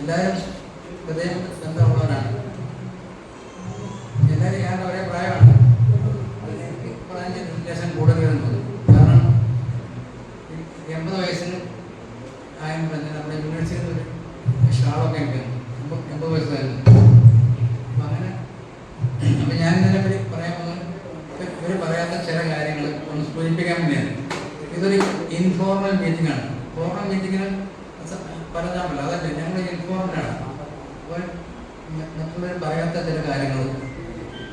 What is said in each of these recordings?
എല്ലാവരും ഹൃദയം ബന്ധമുള്ളവരാണ്. എല്ലാവരും ഞാൻ ഒരേ പ്രായമാണ്. എനിക്ക് 15 ലക്ഷം കൂടുതൽ വരുന്നത്. കാരണം 80 വയസ്സിന് ആയെന്ന് പറഞ്ഞാൽ നമ്മുടെ യൂണിവേഴ്സിറ്റിയിൽ ഒരു ഷാളൊക്കെ ഉണ്ട്. 80 വയസ്സ് വരുന്നത്. അപ്പം അങ്ങനെ അപ്പം ഞാൻ ഇതിനെപ്പറ്റി പറയാൻ പോകുന്നത് ഇവർ പറയാത്ത ചില കാര്യങ്ങൾ ഒന്ന് സൂചിപ്പിക്കാൻ വേണ്ടിയാണ്. ഇതൊരു ഇൻഫോർമൽ മീറ്റിംഗ് ആണ്. ഫോർമൽ മീറ്റിങ്ങിന് പറഞ്ഞാൽ അതല്ല, ഞങ്ങൾ ഇൻഫോർമലാണ്. അപ്പോൾ മറ്റുള്ളവർ പറയാത്ത ചില കാര്യങ്ങൾ,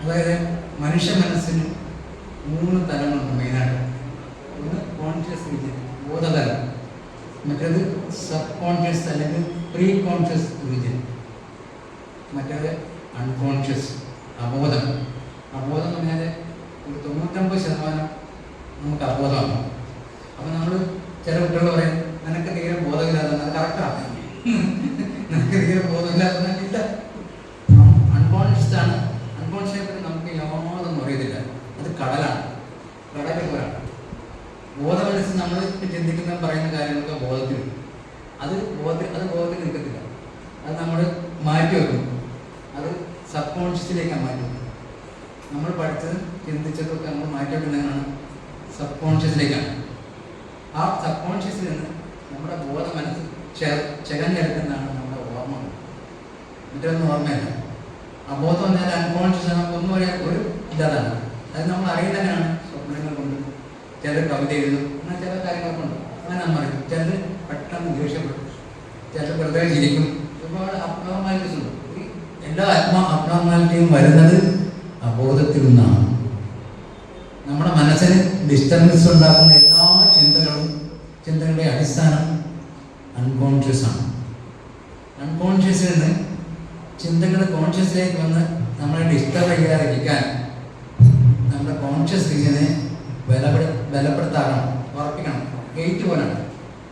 അതായത് മനുഷ്യ മനസ്സിന് 3 തലങ്ങളുണ്ട് മെയിനായിട്ട്. ഒന്ന് കോൺഷ്യസ് റീജിയൻ, ബോധതലം. മറ്റേത് സബ് കോൺഷ്യസ് അല്ലെങ്കിൽ പ്രീ കോൺഷ്യസ് റീജിയൻ. മറ്റേത് അൺകോൺഷ്യസ്, അബോധം. അബോധം എന്ന് പറഞ്ഞാൽ ഒരു 99% നമുക്ക് അബോധമാണ്. അപ്പം നമ്മൾ ചില കുട്ടികൾ പറയും നിനക്ക് തീരെ ബോധമില്ലാതെ, അത് കറക്റ്റാണ്. നിനക്ക് തീരെ ബോധമില്ലാതെ ഇല്ല, അൺകോൺഷ്യസ് ആണ്. അൺകോൺഷ്യസിനെ പറ്റി നമുക്ക് യാതൊന്നും അറിയത്തില്ല. അത് കടലാണ്, കടൽ പോലാണ്. ബോധമനസ്സ് നമ്മൾ ചിന്തിക്കുന്ന പറയുന്ന കാര്യങ്ങളൊക്കെ ബോധത്തിൽ, അത് ബോധത്തിൽ നിൽക്കത്തില്ല. അത് നമ്മൾ മാറ്റി വെക്കും. അത് സബ് കോൺഷ്യസിലേക്കാണ് മാറ്റി വെക്കുന്നത്. നമ്മൾ പഠിച്ചതും ചിന്തിച്ചതൊക്കെ നമ്മൾ മാറ്റി വെക്കുന്നതാണ് സബ് കോൺഷ്യസിലേക്കാണ്. ആ സബ് കോൺഷ്യസിൽ നിന്ന് നമ്മുടെ ബോധ മനസ്സ് ചെകഞ്ഞെടുക്കുന്നതാണ് നമ്മുടെ ഓർമ്മ. മറ്റൊന്നും ഓർമ്മയില്ല. അബോധം എന്നാൽ അൺകോൺഷ്യസ് നമുക്കൊന്നും അറിയാൻ ഒരു ഇല്ലാതാണ്. അത് നമ്മൾ അറിയുന്നതിനാണ്. സ്വപ്നങ്ങൾ കൊണ്ട് ചിലർ കവിത എഴുതും, അങ്ങനെ ചില കാര്യങ്ങളൊക്കെ ഉണ്ട്. അങ്ങനെ നമ്മൾ അറിയും. ചിലർ പെട്ടെന്ന് ദേഷ്യപ്പെടും, ചിലർ വെറുതെ ചിരിക്കും. ഒരുപാട് അബ്നോർമാലിറ്റീസ് ഉണ്ട്. എല്ലാ അബ്നോർമാലിറ്റിയും വരുന്നത് അബോധത്തിൽ നിന്നാണ്. നമ്മുടെ മനസ്സിന് ഡിസ്റ്റർബൻസ് ഉണ്ടാക്കുന്ന എല്ലാ ചിന്തകളുടെ അടിസ്ഥാനം അൺകോൺഷ്യസ് ആണ്. അൺകോൺഷ്യസിൽ നിന്ന് ചിന്തകൾ കോൺഷ്യസിലേക്ക് വന്ന് നമ്മളെ ഡിസ്റ്റർബ് ചെയ്യാതിരിക്കാൻ നമ്മുടെ കോൺഷ്യസ് റീജിയനെ ബലപ്പെടുത്താക്കണം, ഉറപ്പിക്കണം. ഗേറ്റ് പോലാണ്.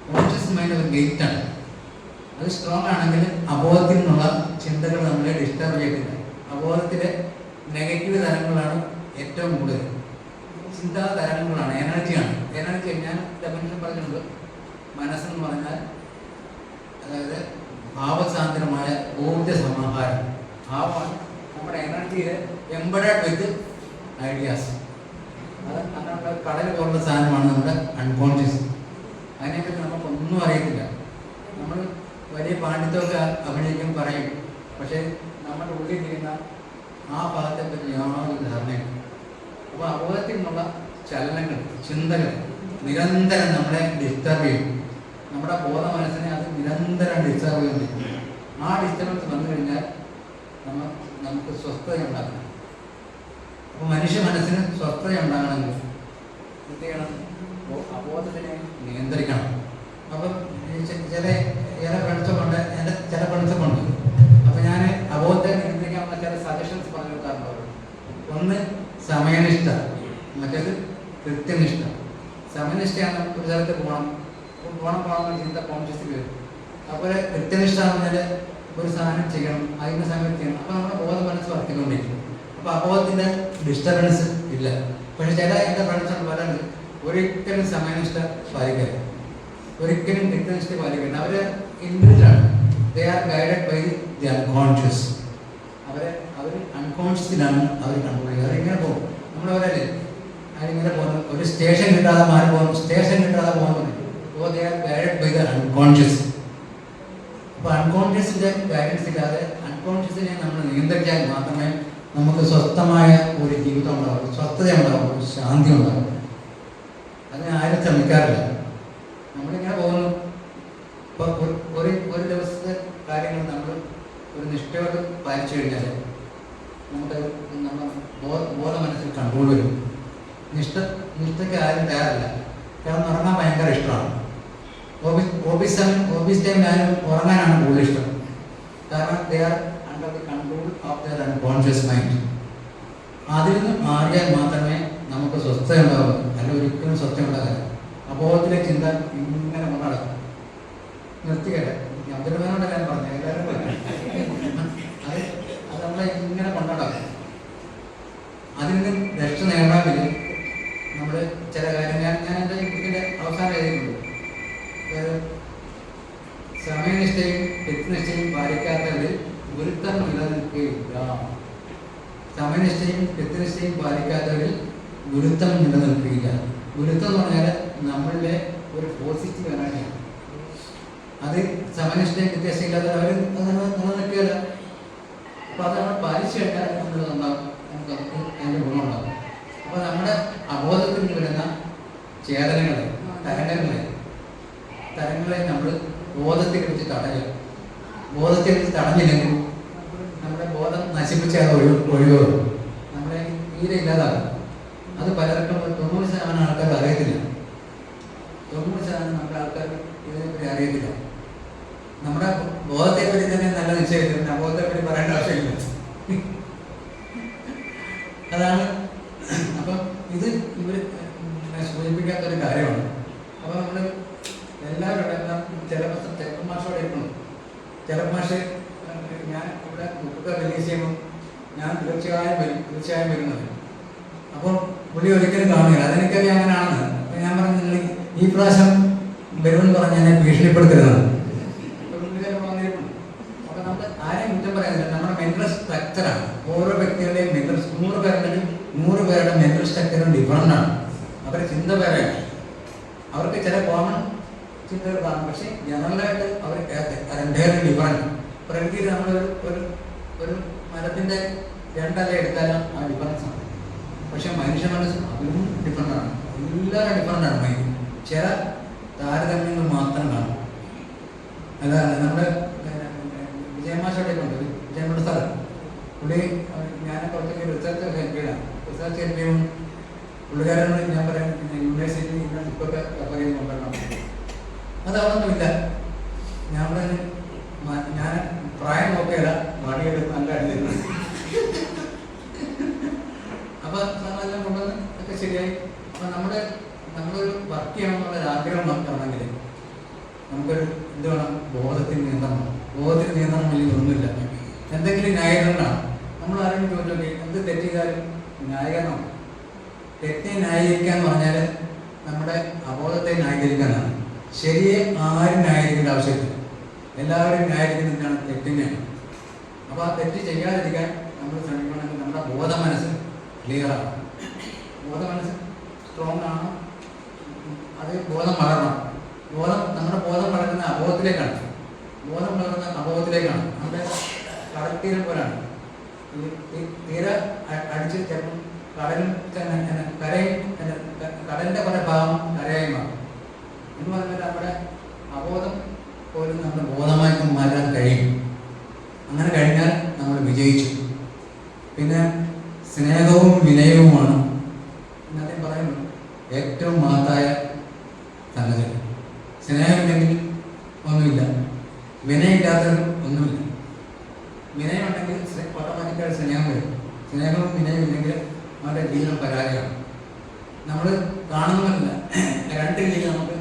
കോൺഷ്യസ് മൈൻഡ് ഒരു ഗേറ്റാണ്. അത് സ്ട്രോങ് ആണെങ്കിൽ അബോധത്തിൽ നിന്നുള്ള ചിന്തകൾ നമ്മളെ ഡിസ്റ്റർബ് ചെയ്തില്ല. അബോധത്തിലെ നെഗറ്റീവ് തരങ്ങളാണ് ഏറ്റവും കൂടുതൽ. ചിന്താ തരങ്ങളാണ്, എനർജിയാണ്. എനർജി ഞാൻ ഡെഫിനിഷൻ പറഞ്ഞിട്ടുണ്ട്. മനസ്സെന്ന് പറഞ്ഞാൽ അതായത് ഭാവസാന്ദ്രമായ ഊർജ സമാഹാരം. ഭാവമാണ് നമ്മുടെ എനർജിയിൽ എംബഡഡ് വിത്ത് ഐഡിയാസ്. അത് അങ്ങനെയുള്ള കടൽ പോലുള്ള സാധനമാണ് നമ്മുടെ അൺകോൺഷ്യസ്. അതിനെപ്പറ്റി നമുക്കൊന്നും അറിയത്തില്ല. നമ്മൾ വലിയ പാണ്ഡിത്യമൊക്കെ അഭിനയിക്കും, പറയും. പക്ഷേ നമ്മുടെ ഉള്ളിൽ ഇരിക്കുന്ന ആ ഭാഗത്തെപ്പറ്റി യാതൊരു ധാരണയില്ല. അപ്പോൾ അബോധത്തിൽ നിന്നുള്ള ചലനങ്ങൾ, ചിന്തകൾ നിരന്തരം നമ്മളെ ഡിസ്റ്റർബ് ചെയ്യും. നമ്മുടെ ബോധ മനസ്സിനെ അത് നിരന്തരം ഡിസ്റ്റർബ് ചെയ്യുന്നുണ്ട്. ആ ഡിസ്റ്റർബൻസ് വന്നു കഴിഞ്ഞാൽ നമുക്ക് സ്വസ്ഥത ഉണ്ടാക്കണം. അപ്പോൾ മനുഷ്യ മനസ്സിന് സ്വസ്ഥത ഉണ്ടാകണമെങ്കിൽ എന്ത് ചെയ്യണം? അബോധത്തിനെ നിയന്ത്രിക്കണം. അപ്പം ചില ഫ്രണ്ട്സൊക്കെ ഉണ്ട്, എൻ്റെ ചില ഫ്രണ്ട്സൊക്കെ ഉണ്ട്. അപ്പം ഞാൻ അബോധത്തെ നിയന്ത്രിക്കാനുള്ള ചില സജഷൻസ് പറഞ്ഞു കൊടുക്കാറുണ്ട്. ഒന്ന് സമയനിഷ്ഠ, മറ്റേത് കൃത്യനിഷ്ഠ. സമയനിഷ്ഠയാണ് ഒരു സ്ഥലത്ത് പോകണമെന്ന് ചിന്ത കോൺഷ്യസിൽ വരും. അതുപോലെ കൃത്യനിഷ്ഠ എന്ന് പറഞ്ഞാൽ ഒരു സാധനം ചെയ്യണം, അതിൻ്റെ സമയത്ത് ചെയ്യണം. അപ്പോൾ നമ്മുടെ ബോധ മനസ്സ് വർത്തിക്കൊണ്ടിരിക്കും. അപ്പോൾ അബോധത്തിൻ്റെ ഡിസ്റ്റർബൻസ് ഇല്ല. പക്ഷെ ചില എൻ്റെ ഫ്രണ്ട്സ് പറയുന്നത് ഒരിക്കലും സമയനിഷ്ഠ പാലിക്കരുത്, ഒരിക്കലും കൃത്യനിഷ്ഠ പാലിക്കരുത്. അവർ ഇൻഡിവിജ്വലാണ്. They are guided by the unconscious. അവർ അൺകോൺഷ്യസിലാണ് അവർ കൺട്രോൾ ചെയ്യുക. അവരിങ്ങനെ പോകും. നമ്മളവരല്ലേ അതിങ്ങനെ പോകുന്നു. ഒരു സ്റ്റേഷൻ കിട്ടാതെ മാറി പോകുന്നു, സ്റ്റേഷൻ കിട്ടാതെ പോകുന്നു. അപ്പോൾ they are guided by the unconscious. അപ്പോൾ അൺകോൺഷ്യസിൻ്റെ ഗൈഡൻസ് ഇല്ലാതെ അൺകോൺഷ്യസിനെ നമ്മൾ നിയന്ത്രിച്ചാൽ മാത്രമേ നമുക്ക് സ്വസ്ഥമായ ഒരു ജീവിതം ഉണ്ടാവും, സ്വസ്ഥത ഉണ്ടാവും, ഒരു ശാന്തി ഉണ്ടാവും. അതിന് ആരും ശ്രമിക്കാറില്ല. നമ്മളിങ്ങനെ പോകുന്നു. ഇപ്പോൾ ഒരു ദിവസത്തെ കാര്യങ്ങൾ നമ്മൾ ഒരു നിഷ്ഠയോട് പാലിച്ചു കഴിഞ്ഞാൽ നമുക്ക് നമ്മുടെ ബോധ മനസ്സിൽ കൺട്രോൾ വരും. നിഷ്ഠയ്ക്ക് ആരും തയ്യാറില്ല. കാരണം ഉറങ്ങാൻ ഭയങ്കര ഇഷ്ടമാണ്. ഓഫീസ് ടൈമിൽ ആരും ഉറങ്ങാനാണ് കൂടുതൽ ഇഷ്ടം. കാരണം they are under the control of there unconscious mind. അതിൽ നിന്ന് മാറിയാൽ മാത്രമേ നമുക്ക് സ്വസ്ഥത ഉണ്ടാവുള്ളൂ. അല്ല ഒരിക്കലും സ്വസ്ഥ ഉണ്ടാകില്ല. അബോധത്തിലെ ചിന്ത ഇങ്ങനെ കൊണ്ടടക്കും. നിർത്തിക്കട്ടെ, അബ്ദുറഹ്മാനോട് ഞാൻ പറഞ്ഞു, എല്ലാവരും അത് നമ്മളെ ഇങ്ങനെ കൊണ്ടടക്കും. അതിൽ നിന്ന് രക്ഷ നേടാമെങ്കിൽ നമ്മൾ ചില കാര്യം ഞാൻ എൻ്റെ ബുക്കിൻ്റെ അവസാനം എഴുതിയിട്ടുണ്ട്. സമയനിഷ്ഠയും വ്യക്തിനിഷ്ഠയും കൃത്യനിഷ്ഠയും പാലിക്കാത്തവരിൽ ഗുരുത്വം നിലനിൽക്കുകയില്ല. സമനിഷ്ഠയും കൃത്യനിഷ്ഠയും പാലിക്കാത്തവരിൽ ഗുരുത്വം നിലനിൽക്കുകയില്ല. ഗുരുത്വം എന്ന് പറഞ്ഞാൽ നമ്മളുടെ ഒരു പോസിറ്റീവ് എനർജിയാണ്. അത് സമനിഷ്ഠയും കൃത്യനിഷ്ഠയും ഇല്ലാത്തവർ അവർ നിലനിൽക്കുകയില്ല. അപ്പോൾ അത് നമ്മൾ പാലിച്ചു കഴിഞ്ഞാൽ നമ്മൾ നന്നാവും, നമുക്ക് അതിൻ്റെ ഗുണമുണ്ടാകും. അപ്പോൾ നമ്മുടെ അബോധത്തിൽ വരുന്ന ചേതനകളെ തരങ്ങളെ നമ്മൾ ബോധത്തിൽ വെച്ച് തടയുക. ബോധത്തിൽ വെച്ച് തടഞ്ഞില്ലെങ്കിൽ നമ്മുടെ ബോധം നശിപ്പിച്ച് അത് ഒഴിവാകും, നമ്മളെ തീരെ ഇല്ലാതാകും. അത് പലർക്കും 90% ആൾക്കാർക്ക് അറിയത്തില്ല. 90% നമ്മുടെ ആൾക്കാർക്ക് ഇതിനെപ്പറ്റി അറിയത്തില്ല. നമ്മുടെ ബോധത്തെ പറ്റി തന്നെ നല്ല നിശ്ചയിച്ചിട്ടുണ്ട്, അബോധത്തെ പറ്റി പറയേണ്ട ആവശ്യമില്ല. അതാണ്. അപ്പം ഇത് ഇവർ സൂചിപ്പിക്കാത്തൊരു കാര്യമാണ്. അപ്പോൾ നമ്മൾ എല്ലാവരും ചെലപ്പമാഷോടെ ഇരിക്കണം. ചെലപ്പമാഷ് ഞാൻ ഇവിടെ ബുക്കൊക്കെ റിലീസ് ചെയ്യുമ്പോൾ ഞാൻ തീർച്ചയായും വരുന്നത്. അപ്പോൾ പുള്ളി ഒരിക്കലും കാണുകയില്ല, അതെനിക്കറിയാം അങ്ങനെയാണെന്ന്. അപ്പോൾ ഞാൻ പറഞ്ഞു, നിങ്ങൾ ഈ പ്രാവശ്യം വരുമെന്ന് പറഞ്ഞ് എന്നെ ഭീഷണിപ്പെടുത്തരുതാണ്. അപ്പോൾ നമ്മൾ ആരെയും കുറ്റം പറയുന്നില്ല. നമ്മുടെ മെന്റൽ സ്ട്രക്ചറാണ് ഓരോ വ്യക്തികളുടെയും മെന്റൽ 100 പേരുണ്ടെങ്കിൽ 100 പേരുടെ മെന്റൽ സ്ട്രക്ചറും ഡിഫറൻ്റ് ആണ്. അവരുടെ ചിന്ത വേറെയാണ്. അവർക്ക് ചില കോമൺ ചിന്തകൾ കാണും, പക്ഷേ ജനറലായിട്ട് അവർ രണ്ടേറെ ഡിഫറൻറ്റ്. പ്രകൃതിയിൽ നമ്മൾ ഒരു മരത്തിൻ്റെ 2 ഇല എടുത്താലും ആ ഡിഫറൻസ് ആണ്. പക്ഷെ മനുഷ്യ മനസ്സ് അതിലും ഡിഫറൻ്റ് ആണ്. എല്ലാവരും ഡിഫറൻ്റ് ആണ്. മൈൻഡ് ചില താരതമ്യങ്ങൾ മാത്രം കാണും. അതാണ് നമ്മുടെ വിജയമാഷോടെ കൊണ്ട് വിജയമുള്ള സ്ഥലം പുള്ളി ഞാൻ കുറച്ചൊക്കെ റിസർച്ച് ഹെൽപ്പ് ചെയ്യണം. റിസർച്ച് ഹെൽപ്പ് ചെയ്യുമ്പോൾ പുള്ളിക്കാരനോട് ഞാൻ പറയാം, യൂണിവേഴ്സിറ്റി ഇപ്പൊക്കെ റെഫർ ചെയ്ത് കൊണ്ടുവരണം. അതവിടൊന്നുമില്ല. ഞാൻ പ്രായം നോക്കിയല്ല, മടിയെടുത്ത് നല്ല അടിച്ചിരുന്നു. അപ്പൊ സാറെല്ലാം കൊണ്ടുവന്ന് ഒക്കെ ശരിയായി. അപ്പൊ നമ്മളൊരു വർക്ക് ചെയ്യണമെന്നുള്ളൊരു ആഗ്രഹം നമുക്കാണെങ്കിൽ നമുക്കൊരു എന്ത് വേണം? ബോധത്തിന് നിയന്ത്രണം. ബോധത്തിന് നിയന്ത്രണം ഇല്ലെങ്കിൽ ഒന്നുമില്ല. എന്തെങ്കിലും ന്യായീകരണമാണ്. നമ്മൾ ആരെങ്കിലും ചോദിച്ചോക്കെ എന്ത് തെറ്റ് ചെയ്താലും ന്യായീകരണമാണ്. തെറ്റിനെ ന്യായീകരിക്കുക എന്ന് പറഞ്ഞാൽ നമ്മുടെ അബോധത്തെ ന്യായീകരിക്കാനാണ്. ശരിയെ ആരും ന്യായീകരിക്കേണ്ട ആവശ്യമില്ല. എല്ലാവരും ന്യായീകരിക്കുന്നതിനാണ് തെറ്റിനെയാണ്. അപ്പോൾ ആ തെറ്റ് ചെയ്യാതിരിക്കാൻ നമ്മൾ ശ്രമിക്കണമെങ്കിൽ നമ്മുടെ ബോധ മനസ്സ് ക്ലിയറാണ്. ബോധ മനസ്സ് സ്ട്രോങ് ആണ്. അത് ബോധം വളരണം. നമ്മുടെ ബോധം വളരുന്ന അബോധത്തിലേക്കാണ്. ബോധം വളരുന്ന അബോധത്തിലേക്കാണ്. നമ്മുടെ കടൽത്തീരം പോലാണ്. തീര അടിച്ച് ചിലപ്പം കടലും കരയും കടലിൻ്റെ പല ഭാഗം കരയായി മാറും എന്ന് പറഞ്ഞാൽ നമ്മുടെ അബോധം പോലും നമ്മുടെ ബോധമായി മാറ്റാൻ കഴിയും. അങ്ങനെ കഴിഞ്ഞാൽ നമ്മൾ വിജയിച്ചു. പിന്നെ സ്നേഹവും വിനയവുമാണ് ഇന്നത്തെ പറയുന്നത് ഏറ്റവും മഹത്തായ സംഗതി. സ്നേഹമില്ലെങ്കിൽ ഒന്നുമില്ല, വിനയമില്ലാത്തവരും ഒന്നുമില്ല. വിനയമുണ്ടെങ്കിൽ ഓട്ടോമാറ്റിക്കായിട്ട് സ്നേഹം വരും. സ്നേഹവും വിനയവും ഇല്ലെങ്കിൽ അവരുടെ ജീവിതം പരാജയമാണ്. നമ്മൾ കാണുന്നില്ല 2 രീതിയിൽ നമുക്ക്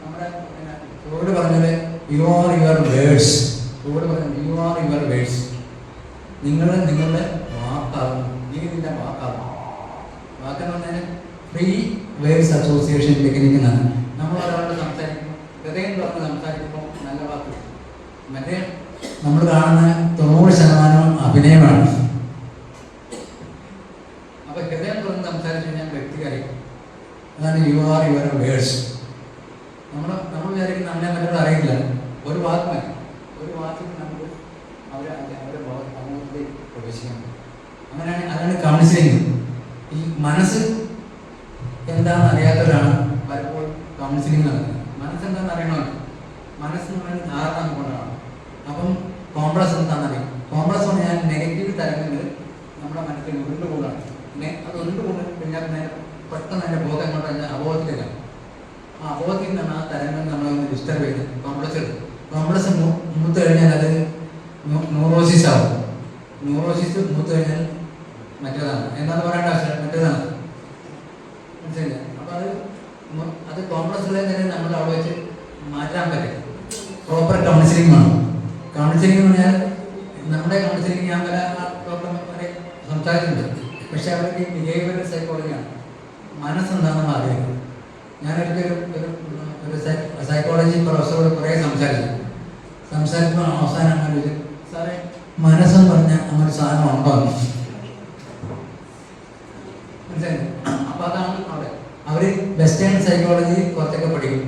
നമ്മുടെ ഫ്രോയിഡ് പറഞ്ഞത് you are your words. Freud പറഞ്ഞത് യു ആർ യുവർ വേർഡ്സ്. നിങ്ങളുടെ വാക്കാകും. നീ നിന്റെ വാക്കാകും. വാക്കെന്ന് പറഞ്ഞാൽ ഫ്രീ വേർഡ്സ് അസോസിയേഷൻ ടെക്നിക്ക് എന്നാണ്. നമ്മൾ ഒരാളോട് സംസാരിക്കുമ്പോൾ ഹൃദയം തുറന്ന് സംസാരിക്കുമ്പോൾ നല്ല വാക്ക്. മറ്റേ നമ്മൾ കാണുന്ന 90% അഭിനയമാണ്. അപ്പൊ ഹൃദയം തുറന്ന് സംസാരിച്ചു കഴിഞ്ഞാൽ വ്യക്തി അറിയും. അതാണ് യു ആർ യുവർ വേർഡ്സ്. നമ്മൾ വിചാരിക്കുന്ന നമ്മളെ മറ്റൊരു അറിയില്ല. ഒരു വാക്ക് മതി. ഒരു വാക്കിൽ നമുക്ക് അവരെ സമൂഹത്തിലേക്ക് പ്രവേശിക്കണം. അതാണ് കൗൺസിലിംഗ്. ഈ മനസ്സ് എന്താണെന്ന് അറിയാത്തവരാണ് പലപ്പോഴും കൗൺസിലിംഗ് നടക്കുന്നത്. മനസ്സെന്താണെന്ന് അറിയണമല്ലോ. മനസ്സെന്ന് പറയുന്നത് ധാരണ കൊണ്ടാണ്. അപ്പം കോംപ്ലക്സ് എന്താണെന്നറിയാം. കോംപ്ലക്സ് പറഞ്ഞാൽ നെഗറ്റീവ് തരംഗങ്ങൾ നമ്മുടെ മനസ്സിൽ ഉരുണ്ടുകൂടാണ്. അത് ഉരുണ്ടുകൊണ്ട് കഴിഞ്ഞാൽ പെട്ടെന്ന് അതിൻ്റെ ബോധം കൊണ്ട് തന്നെ അബോധത്തിലേക്കാണ്. ആ അബോധത്തിൽ നിന്നാണ് ആ തരംഗം നമ്മളൊന്ന് ഡിസ്റ്റർബ് ചെയ്ത് കോംപ്ലക്സ് എടുക്കും. കോംപ്ലക്സ് മൂത്ത് കഴിഞ്ഞാൽ അത് ന്യൂറോസിസ് ആവും. ന്യൂറോസിസ് മൂത്ത് കഴിഞ്ഞാൽ മറ്റേതാണ്. എന്താണെന്ന് പറയേണ്ട ആവശ്യമില്ല, മറ്റേതാണ്. മനസ്സിലായില്ല? അപ്പോൾ അത് കോംപ്ലക്സിലെ തന്നെ നമ്മൾ അവിടെ വെച്ച് മാറ്റാൻ പറ്റും. പ്രോപ്പർ കൗൺസിലിംഗ് വേണം. കൗൺസിലിംഗ് എന്ന് പറഞ്ഞാൽ നമ്മുടെ കൗൺസിലിംഗ് ഞാൻ പല ഡോക്ടർമാരെ സംസാരിച്ചിട്ടുണ്ട്. പക്ഷെ അവർക്ക് ബിഹേവിയറൽ സൈക്കോളജിയാണ്. മനസ്സെന്താണെന്ന് അറിയുന്നത്. ഞാനൊരിക്കലും ഒരു സൈക്കോളജി പ്രൊഫസറോട് കുറേ സംസാരിച്ചു. സംസാരിക്കുമ്പോൾ അവസാനം അങ്ങനെ ചോദിച്ചു, സാറേ മനസ്സെന്ന് പറഞ്ഞ അങ്ങനെ സാധനം ഉണ്ടോ? മനസ്സിലായി? അപ്പൊ അതാണ് അവിടെ അവര് വെസ്റ്റേൺ സൈക്കോളജി കുറച്ചൊക്കെ പഠിക്കും.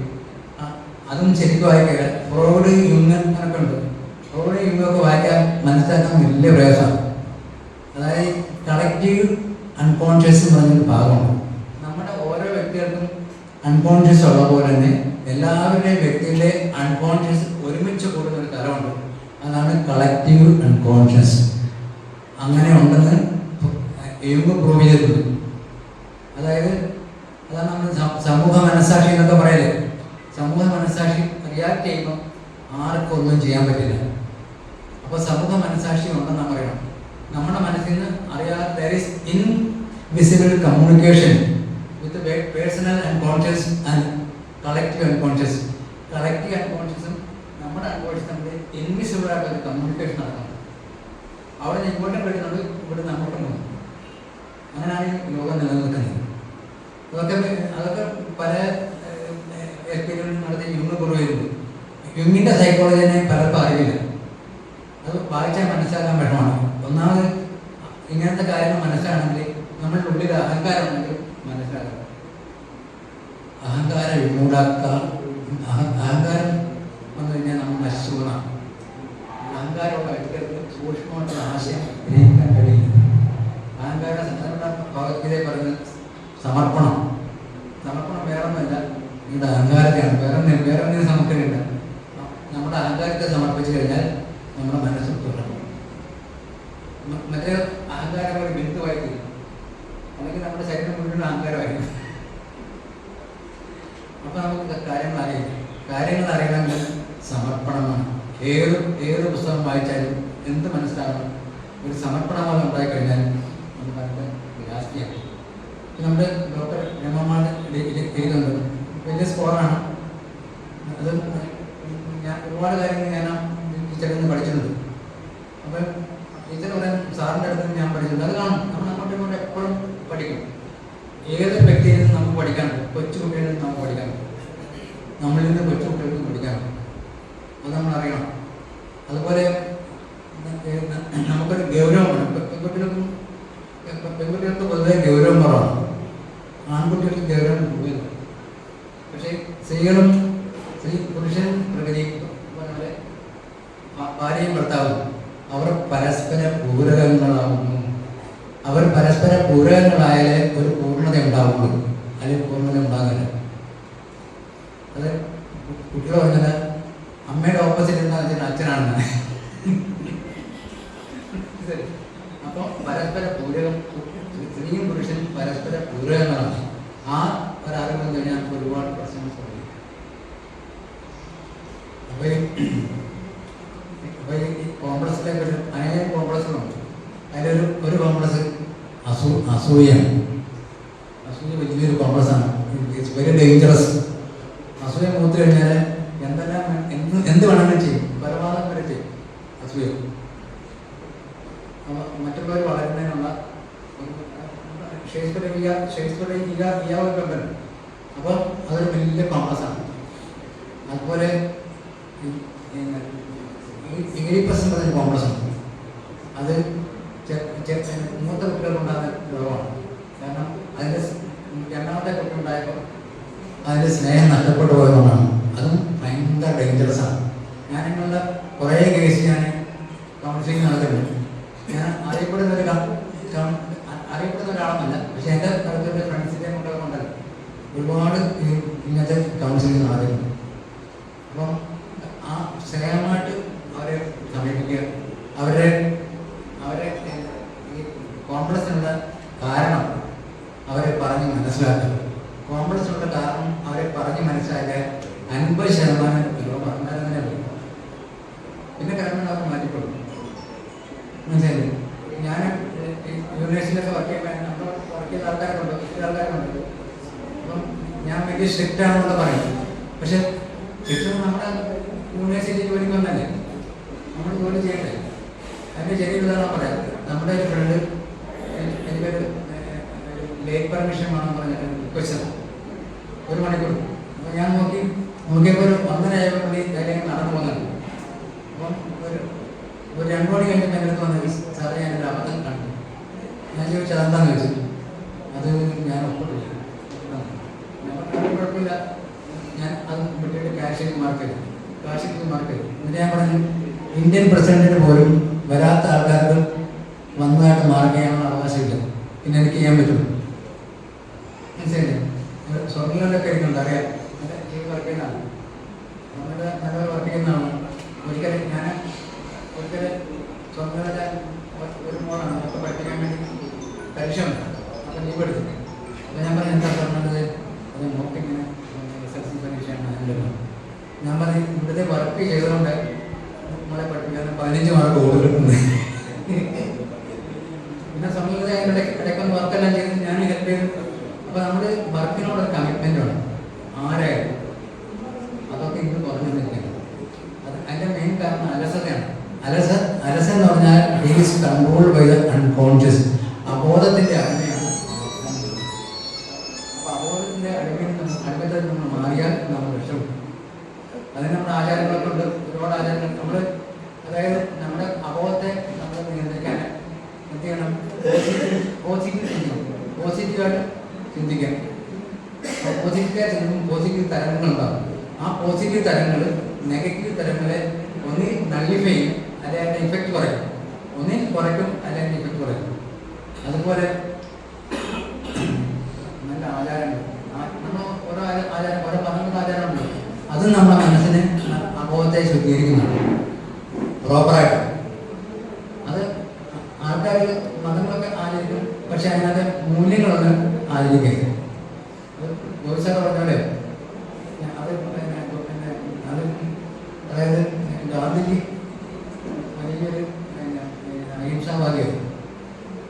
അതും ശരിക്കും വായിക്കുക. ഫ്രോയിഡ്, യുങ് അങ്ങനൊക്കെ ഉണ്ട്. ഫ്രോയിഡ്, യുങ്ങൊക്കെ വായിക്കാൻ മനസ്സിലാക്കാൻ വലിയ പ്രയാസമാണ്. അതായത് കളക്റ്റീവ് അൺകോൺഷ്യസ് എന്ന് പറഞ്ഞൊരു ഭാഗമുണ്ട്. നമ്മുടെ ഓരോ വ്യക്തികൾക്കും അൺകോൺഷ്യസ് ഉള്ള പോലെ തന്നെ എല്ലാവരുടെയും വ്യക്തിയുടെ അൺകോൺഷ്യസ് ഒരുമിച്ച് കൂടുന്ന ഒരു തലമുണ്ട്. അതാണ് കളക്റ്റീവ് അൺകോൺഷ്യസ്. അങ്ങനെ ഉണ്ടെന്ന് യുങ് പ്രൂവ് ചെയ്തിട്ടുണ്ട്. അതായത് അതാണ് നമ്മൾ സമൂഹ മനസ്സാക്ഷി എന്നൊക്കെ പറയല്ലേ. സമൂഹ മനസ്സാക്ഷി റിയാക്ട് ചെയ്യുമ്പോൾ ആർക്കും ഒന്നും ചെയ്യാൻ പറ്റില്ല. അപ്പോൾ സമൂഹ മനസ്സാക്ഷി ഉണ്ടെന്ന് നാം പറയണം. നമ്മുടെ മനസ്സിൽ നിന്ന് അറിയാതെ there is invisible communication with the personal unconscious and collective unconscious. Collective അൺകോൺഷ്യസും നമ്മുടെ അൺകോൺഷ്യസ് തമ്മിൽ ഇൻവിസിബിൾ ആയിട്ടൊരു കമ്മ്യൂണിക്കേഷൻ നടക്കണം. അവിടെ നിന്ന് ഇങ്ങോട്ടും കഴിയുന്നുണ്ട്, ഇവിടെ നിന്ന് അങ്ങോട്ടും പോകുന്നു. അങ്ങനെയാണ് ഈ ലോകം നിലനിൽക്കുന്നത്. അതൊക്കെ പല എക്സ്പീരിയൻസ് നടത്തി യുങ് പ്രൂവ് ചെയ്തിട്ടുണ്ട്. യുങ്ങിൻ്റെ സൈക്കോളജിനെ പലർക്കും അറിയില്ല. അത് വായിച്ചാൽ മനസ്സിലാക്കാൻ വിഷമാണ്. ഒന്നാമത് ഇങ്ങനത്തെ കാര്യങ്ങൾ മനസ്സിലാണെങ്കിൽ നമ്മളുടെ ഉള്ളിൽ അഹങ്കാരം ഉണ്ടെങ്കിൽ മനസ്സിലാക്കാം. അഹങ്കാരം വിമൂഢാക്കാം. അഹങ്കാരം വന്നു കഴിഞ്ഞാൽ നമ്മൾ നശിച്ചു പോകണം. അഹങ്കാരമുള്ള വ്യക്തികൾക്ക് സൂക്ഷ്മമായിട്ടുള്ള ആശയം ഗ്രഹിക്കാൻ കഴിയില്ല. അഹങ്കാരം ഭഗവത്ഗീതയെ പറയുന്നത് സമർപ്പണം. സമർപ്പണം വേറൊന്നുമില്ല, നിങ്ങളുടെ അഹങ്കാരത്തെയാണ്. വേറൊന്നിനും സമർപ്പിക്കില്ല. നമ്മുടെ അഹങ്കാരത്തെ സമർപ്പിച്ചു കഴിഞ്ഞാൽ നമ്മുടെ മനസ്സ് തുറക്കും. മറ്റേ അഹങ്കാരം ഒരു ബിന്ദുവായി തീരും. അല്ലെങ്കിൽ നമ്മുടെ ശരീരം മുഴുവൻ അഹങ്കാരമായിരിക്കും. അപ്പൊ നമുക്ക് കാര്യങ്ങൾ അറിയണമെങ്കിൽ സമർപ്പണമാണ്. ഏത് പുസ്തകം വായിച്ചാലും എന്ത് മനസ്സിലാകണം, ഒരു സമർപ്പണബോധം ഉണ്ടായിക്കഴിഞ്ഞാൽ നമുക്ക് അതിൻ്റെ വിലാസിയാണ്. നമ്മുടെ ഡോക്ടർ രമമാൻ എഴുതുന്നുണ്ട്, വലിയ സ്കോറാണ്. അത് ഞാൻ ഒരുപാട് കാര്യങ്ങൾ ഞാൻ ടീച്ചറിൽ നിന്ന് പഠിച്ചിട്ടുണ്ട്. അപ്പം ടീച്ചർ പറയാൻ സാറിൻ്റെ അടുത്ത് ഞാൻ പഠിച്ചിട്ടുണ്ട്. അത് കാണും. നമ്മൾ അങ്ങോട്ടും ഇങ്ങോട്ടും എപ്പോഴും പഠിക്കും. ഏത് വ്യക്തിയിൽ നിന്ന് നമുക്ക് പഠിക്കാനുണ്ട്. കൊച്ചു കുട്ടികളിൽ നിന്ന് നമുക്ക് പഠിക്കാനുണ്ട്. നമ്മളിൽ നിന്ന് കൊച്ചു കുട്ടികളിൽ നിന്ന് പഠിക്കാനുണ്ട്. അത് നമ്മൾ അറിയണം. അതുപോലെ നമുക്കൊരു ഗൗരവമാണ്. പെൺകുട്ടികൾക്ക് പൊതുവെ ഗൗരവം കുറവാണ്, ആൺകുട്ടികൾക്ക് ഗൗരവം കൂടുതൽ. പക്ഷേ പുരുഷൻ പ്രകൃതി പോലെ ഭാര്യയും ഭർത്താവും അവർ പരസ്പര പൂരകങ്ങളാവുന്നു. അവർ പരസ്പര പൂരകങ്ങളായാലേ ഒരു പൂർണ്ണത ഉണ്ടാവുള്ളൂ, അല്ലെങ്കിൽ പൂർണ്ണത ഉണ്ടാകില്ല. അത് കുട്ടികൾ പറഞ്ഞത് അമ്മയുടെ ഓപ്പോസിറ്റ് എന്താ വെച്ചാൽ അച്ഛനാണെന്ന്. അപ്പോൾ പരസ്പര പൂരകം, സ്ത്രീയും പുരുഷനും പരസ്പര പൂരകങ്ങളാണ്. ആ ഒരറിവ് കഴിഞ്ഞാൽ ഒരുപാട് പ്രശ്നങ്ങൾ തുടങ്ങി. അപ്പോൾ ഈ കോംപ്ലക്സിലെ അനേകം കോംപ്ലക്സുകളുണ്ട്. അതിലൊരു കോംപ്ലക്സ് അസൂയാണ്. അസൂയ വലിയൊരു കോംപ്ലക്സാണ്. It's very dangerous. അസൂയ മൂത്ത് കഴിഞ്ഞാൽ എന്ത് വേണമെങ്കിലും ചെയ്യും, കൊലപാതകം വരെ ചെയ്യും അസൂയ. മറ്റുള്ളവർ വളരുന്നതിനുള്ള ഷേക്സ്പിയർ അപ്പം അതൊരു വലിയ കോംപ്ലക്സാണ്. അതുപോലെ ഇഗ്രിപ്പസ് എന്ന് പറഞ്ഞ കോംപ്ലക്സാണ്. അത് മൂത്ത കുട്ടികൾക്കുണ്ടാകുന്ന രോഗമാണ്. കാരണം അതിൻ്റെ രണ്ടാമത്തെ കുട്ടി ഉണ്ടായപ്പോൾ അതിൻ്റെ സ്നേഹം നഷ്ടപ്പെട്ടു പോയതുകൊണ്ടാണ്. അതും ഭയങ്കര ഡേഞ്ചറസ് ആണ്. ഞാനിങ്ങനെയുള്ള കുറേ കേസ് ഞാൻ കൗൺസിലിംഗ് നടത്തുന്നുണ്ട്. ഞാൻ അറിയപ്പെടുന്ന ഒരാളൊന്നുമില്ല, പക്ഷെ എൻ്റെ തലത്തിലുള്ള ഫ്രണ്ട്സിൻ്റെ കൊണ്ടല്ല ഒരുപാട് ഇങ്ങനത്തെ കൗൺസിലിംഗ് നടത്തുന്നുണ്ട്. അപ്പം ആ സ്നേഹമായിട്ട് അവരെ സമീപിക്കുക, അവരെ ഈ കോംപ്ലക്സിനുള്ള കാരണം അവരെ പറഞ്ഞ് മനസ്സിലാക്കുക. കോംപ്ലക്സിനുള്ള കാരണം അവരെ പറഞ്ഞ് മനസ്സിലാക്കാൻ 50% രോഗം അങ്ങനെ തന്നെ പോകും. പിന്നെ കാരണം അവർ മാറ്റിക്കൊള്ളും. മനസ്സിലായില്ലേ? ഞാൻ യൂണിവേഴ്സിറ്റിയിലൊക്കെ വർക്ക് ചെയ്ത ആൾക്കാരുണ്ട്, ഒത്തിരി ആൾക്കാരുണ്ട്. അപ്പം ഞാൻ വലിയ സ്ട്രിക്റ്റ് ആണെന്നുള്ള പറയും. പക്ഷെ ശരിക്കും നമ്മുടെ യൂണിവേഴ്സിറ്റി ജോലിക്ക് വന്നല്ലേ, നമ്മൾ ജോലി ചെയ്യണ്ടേ. അതിൻ്റെ ചെറിയൊരു ഉദാഹരണം പറയാം. നമ്മുടെ ഒരു ഫ്രണ്ട് എനിക്കൊരു ലേറ്റ് പെർമിഷൻ വേണമെന്ന് പറഞ്ഞിട്ട് റിക്വസ്റ്റ് 1 മണിക്കൂർ. അപ്പോൾ ഞാൻ നോക്കിയപ്പോൾ ഒരു 1:30 പുള്ളി അതിലേക്ക് നടന്നു പോകുന്നുണ്ട്. ഒരു 2 മണി കഴിഞ്ഞപ്പോൾ എൻ്റെ അടുത്ത് വന്നത് സാറേ ഞാനൊരു അബദ്ധം കണ്ടു. ഞാൻ ചോദിച്ചു അതെന്താന്ന് ചോദിച്ചു. അത് ഞാൻ ഒപ്പിട്ടില്ല. ഞാൻ പറഞ്ഞു കുഴപ്പമില്ല, ഞാൻ അത് വിട്ടിട്ട് കാശ് മാർക്ക് ചെയ്തു. എന്നിട്ട് ഞാൻ പറഞ്ഞു ഇന്ത്യൻ പ്രസിഡന്റിന് പോലും വരാത്ത ആൾക്കാർക്ക് വന്നതായിട്ട് മാർക്ക് ചെയ്യാനുള്ള അവകാശമില്ല, പിന്നെ എനിക്ക് ചെയ്യാൻ പറ്റുള്ളൂ. മനസ്സിലായില്ലേ? സ്വർണ്ണങ്ങളിലൊക്കെ ഇരിക്കുന്നുണ്ട്, അറിയാം. വർക്ക് ചെയ്യുന്നതാണ്, നമ്മുടെ നല്ല വർക്ക് ചെയ്യുന്നതാണ്. ഒരിക്കലും സ്വർണ്ണ ഒരു മോളാണ് ഒക്കെ പഠിപ്പിക്കാൻ വേണ്ടി പരീക്ഷ ഉണ്ട്. അപ്പം ലീവ് എടുത്തിട്ട് അപ്പം ഞാൻ പറഞ്ഞു എന്താ പറഞ്ഞത്, അത് മോക്കിങ്ങനെ SSLC പരീക്ഷയാണ് അതിൻ്റെ. ഞാൻ പറഞ്ഞു ഇവിടുത്തെ വർക്ക് ചെയ്തുകൊണ്ട് നമ്മളെ പഠിപ്പിക്കാൻ 15 മാർക്ക് കൊടുത്തിട്ടുണ്ട്. പിന്നെ സമയത്ത് അതിൻ്റെ ഇടയ്ക്കൊന്ന് വർക്കെല്ലാം ചെയ്ത് ഞാൻ ഹെൽപ്പ് ചെയ്തു. അപ്പോൾ നമ്മൾ വർക്കിനോടൊരു കമ്മിറ്റ്മെൻ്റ് ആണ് ആരായാലും. അതൊക്കെ ഇന്ന് കുറഞ്ഞിരിക്കുകയാണ്. അത് അതിൻ്റെ മെയിൻ കാരണം അലസതയാണ്. അലസൻ എന്ന് പറഞ്ഞാൽ is controlled by the unconscious. അബോധത്തിൻ്റെ അടിമയാണ്. അപ്പോൾ അബോധത്തിൻ്റെ അടിമത്തിൽ നമ്മൾ മാറിയാൽ നമ്മൾ രക്ഷപ്പെടും. അതിന് നമ്മുടെ ആചാരങ്ങളൊക്കെ ഉണ്ട്, ഒരുപാട് ആചാരങ്ങൾ. നമ്മൾ അതായത് നമ്മുടെ അബോധത്തെ നമ്മൾ നിയന്ത്രിക്കാൻ എന്ത് ചെയ്യണം? പോസിറ്റീവായിട്ട് ചിന്തിക്കണം. പോസിറ്റീവ് തരങ്ങളുണ്ടാകും. ആ പോസിറ്റീവ് തരങ്ങൾ നെഗറ്റീവ് തരങ്ങളെ ഒന്ന് നള്ളിഫൈ ചെയ്യും, അല്ലെങ്കിൽ അതിൻ്റെ ഇഫക്റ്റ് കുറയ്ക്കും. ഒന്ന് കുറയ്ക്കും, അല്ലെങ്കിൽ ഇഫക്റ്റ് കുറയ്ക്കും. അതുപോലെ നല്ല ആചാരങ്ങൾ, നമ്മൾ ഓരോ ആചാരം, ഓരോ പറഞ്ഞ ആചാരമുണ്ട്. അത് നമ്മുടെ മനസ്സിനെ അബോധത്തെ ശുദ്ധീകരിക്കുന്നതാണ് പ്രോപ്പറായിട്ട്. അത് ആൾക്കാർ മതങ്ങളൊക്കെ ആചരിക്കും, പക്ഷെ അതിനകത്ത് മൂല്യങ്ങളൊന്നും ആചരിക്കരുത്. ഗോവിസാർ പറഞ്ഞാലേ അത് അതായത് ഗാന്ധിജി വലിയൊരു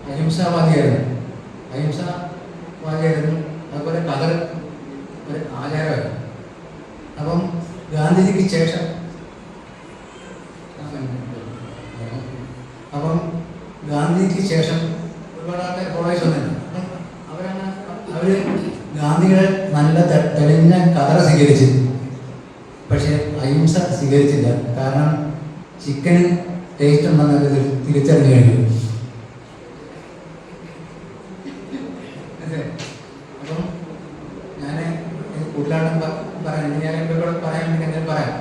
അഹിംസാവാദിയായിരുന്നു. അതുപോലെ കതർ ഒരു ആചാരമായിരുന്നു. അപ്പം ഗാന്ധിജിക്ക് ശേഷം ഒരുപാട് ആൾക്കാർ ഫോളോവേഴ്സ് വന്നിട്ടുണ്ട്. അവർ ഗാന്ധിയുടെ നല്ല തെളിഞ്ഞ കതറ സ്വീകരിച്ചു, പക്ഷെ അഹിംസ സ്വീകരിച്ചില്ല. കാരണം ചിക്കന് ടേസ്റ്റ് ഉണ്ടെന്നൊക്കെ തിരിച്ചറിഞ്ഞു കഴിഞ്ഞു. അപ്പം ഞാൻ കൂടുതലായിട്ടും പറയാം, എഞ്ചിനീയറിംഗിലൂടെ പറയാൻ വേണ്ടി എന്തെങ്കിലും പറയാം.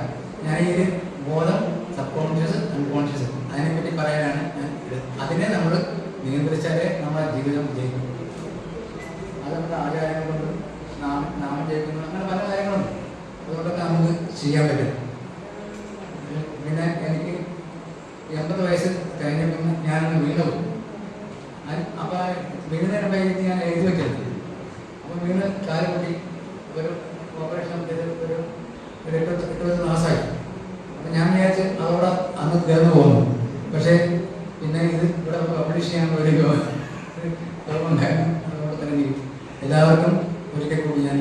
ഞാൻ ഈ ഒരു ബോധം, സബ് കോൺഷ്യസ്, അൺകോൺഷ്യസ്, അതിനെപ്പറ്റി പറയാനാണ് ഞാൻ. അതിനെ നമ്മൾ നിയന്ത്രിച്ചാലേ നമ്മുടെ ജീവിതം ജയിക്കും. അത് നമ്മുടെ ആചാരങ്ങൾ കൊണ്ട് നാമം ജയിക്കുന്നു, അങ്ങനെ പല കാര്യങ്ങളുണ്ട്. അതുകൊണ്ടൊക്കെ നമുക്ക് ചെയ്യാൻ പറ്റും. പിന്നെ എനിക്ക് 80 വയസ്സ് കഴിഞ്ഞപ്പോൾ ഞാനൊന്ന് വീണു. അപ്പോൾ വീഴുന്നതിന് കഴിഞ്ഞിട്ട് ഞാൻ എഴുതി വെച്ചത്. അപ്പോൾ വീണ് കാല് കൂട്ടി ഒരു ഓപ്പറേഷൻ ചെയ്ത് ഒരു 8-10 മാസമായി. അപ്പം ഞാൻ വിചാരിച്ച് അതോടെ അന്ന് തീർന്നു പോകുന്നു. പക്ഷേ പിന്നെ ഇത് ഇവിടെ പബ്ലിഷ് ചെയ്യാൻ വേണ്ടി കുഴപ്പമുണ്ടായിരുന്നു. അതുകൊണ്ട് തന്നെ എല്ലാവർക്കും ഒരിക്കൽ കൂടി ഞാൻ